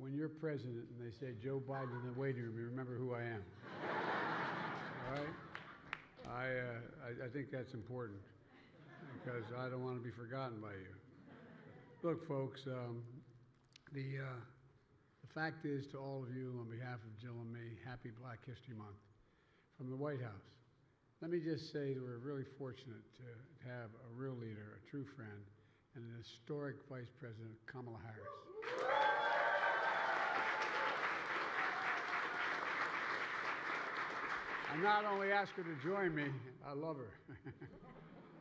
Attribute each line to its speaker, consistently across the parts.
Speaker 1: when you're president and they say Joe Biden in the waiting room, you remember who I am. All right? I think that's important because I don't want to be forgotten by you. Look, folks, the fact is to all of you, on behalf of Jill and me, happy Black History Month from the White House. Let me just say that we're really fortunate to have a real leader, a true friend, and an historic Vice President, Kamala Harris. I not only ask her to join me, I love her.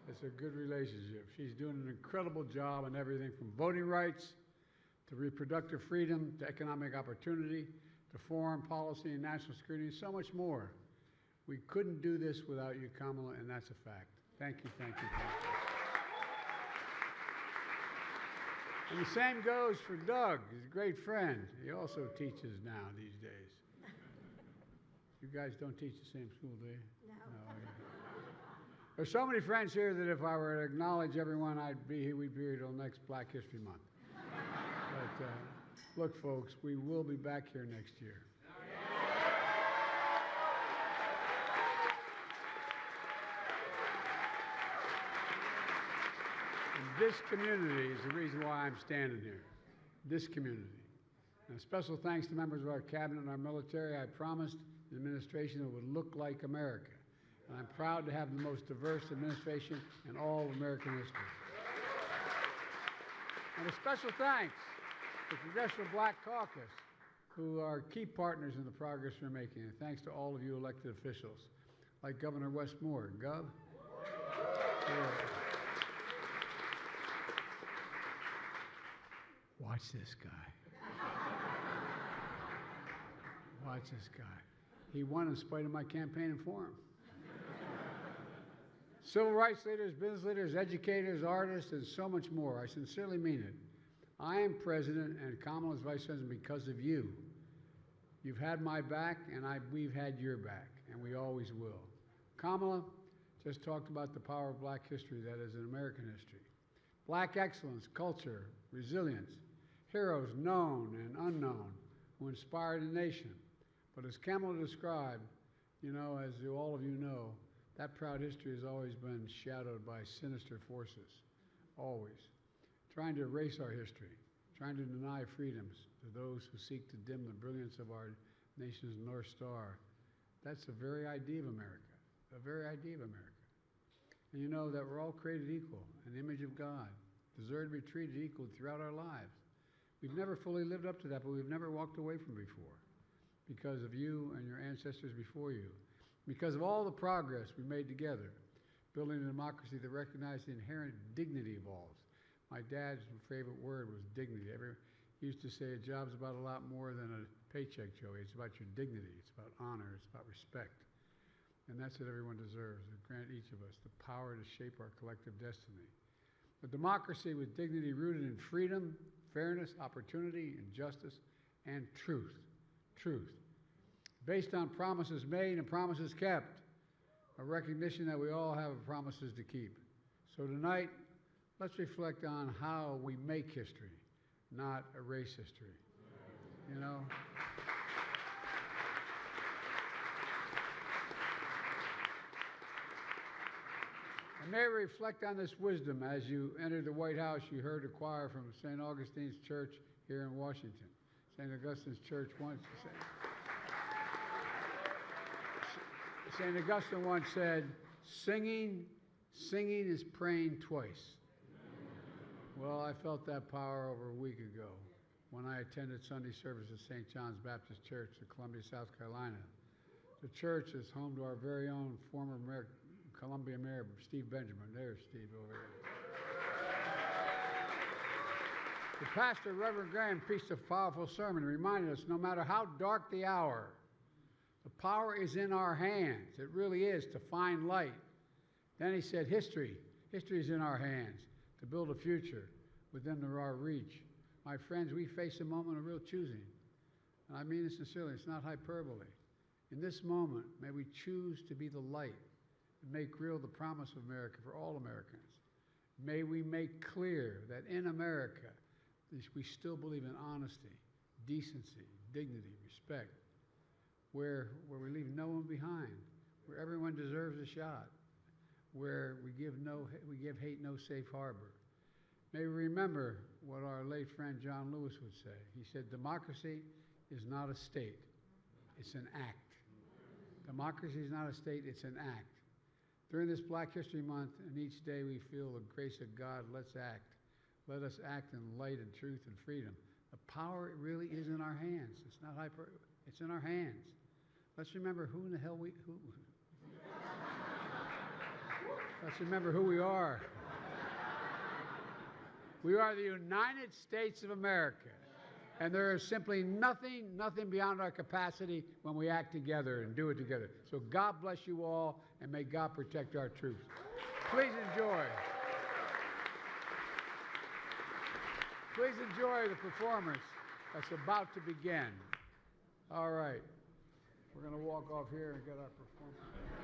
Speaker 1: It's a good relationship. She's doing an incredible job on everything from voting rights to reproductive freedom to economic opportunity to foreign policy and national security and so much more. We couldn't do this without you, Kamala, and that's a fact. Thank you, thank you, thank you. And the same goes for Doug. He's a great friend. He also teaches now these days. You guys don't teach the same school, do you?
Speaker 2: No.
Speaker 1: Yeah. There's so many friends here that if I were to acknowledge everyone, we'd be here till next Black History Month. But look, folks, we will be back here next year. And this community is the reason why I'm standing here. This community. And a special thanks to members of our cabinet and our military. I promised the administration that it would look like America. And I'm proud to have the most diverse administration in all of American history. And a special thanks to the Congressional Black Caucus, who are key partners in the progress we're making. And thanks to all of you elected officials, like Governor Wes Moore. Gov? Yeah. Watch this guy. Watch this guy. He won in spite of my campaigning for him. Civil rights leaders, business leaders, educators, artists, and so much more. I sincerely mean it. I am president and Kamala's vice president because of you. You've had my back, and we've had your back, and we always will. Kamala just talked about the power of Black history that is in American history. Black excellence, culture, resilience, heroes known and unknown who inspired a nation. But as Kamala described, you know, as all of you know, that proud history has always been shadowed by sinister forces, always. Trying to erase our history, trying to deny freedoms to those who seek to dim the brilliance of our nation's North Star. That's the very idea of America, the very idea of America. And you know that we're all created equal in the image of God, deserve to be treated equal throughout our lives. We've never fully lived up to that, but we've never walked away from it before because of you and your ancestors before you. Because of all the progress we made together, building a democracy that recognized the inherent dignity of all. My dad's favorite word was dignity. He used to say a job's about a lot more than a paycheck, Joey. It's about your dignity. It's about honor. It's about respect. And that's what everyone deserves, to grant each of us the power to shape our collective destiny. A democracy with dignity rooted in freedom, fairness, opportunity, and justice, and truth. Truth. Based on promises made and promises kept, a recognition that we all have promises to keep. So tonight, let's reflect on how we make history, not erase history. You know? And may we reflect on this wisdom. As you entered the White House, you heard a choir from St. Augustine's Church here in Washington. St. Augustine's Church once said, St. Augustine once said, singing is praying twice. Well, I felt that power over a week ago when I attended Sunday service at St. John's Baptist Church in Columbia, South Carolina. The church is home to our very own former Columbia Mayor, Steve Benjamin. There's Steve over there. The pastor, Reverend Graham, preached a powerful sermon reminding us no matter how dark the hour, the power is in our hands. It really is, to find light. Then he said, history is in our hands to build a future within our reach. My friends, we face a moment of real choosing. And I mean this sincerely, it's not hyperbole. In this moment, may we choose to be the light and make real the promise of America for all Americans. May we make clear that in America, we still believe in honesty, decency, dignity, respect, where we leave no one behind, where everyone deserves a shot, where we give hate no safe harbor. May we remember what our late friend John Lewis would say. He said, democracy is not a state, it's an act. Democracy is not a state, it's an act. During this Black History Month and each day we feel the grace of God, let's act. Let us act in light and truth and freedom. The power really is in our hands. It's not it's in our hands. Let's remember who in the hell let's remember who we are. We are the United States of America. And there is simply nothing beyond our capacity when we act together and do it together. So God bless you all, and may God protect our troops. Please enjoy. Please enjoy the performance that's about to begin. All right. We're going to walk off here and get our performance.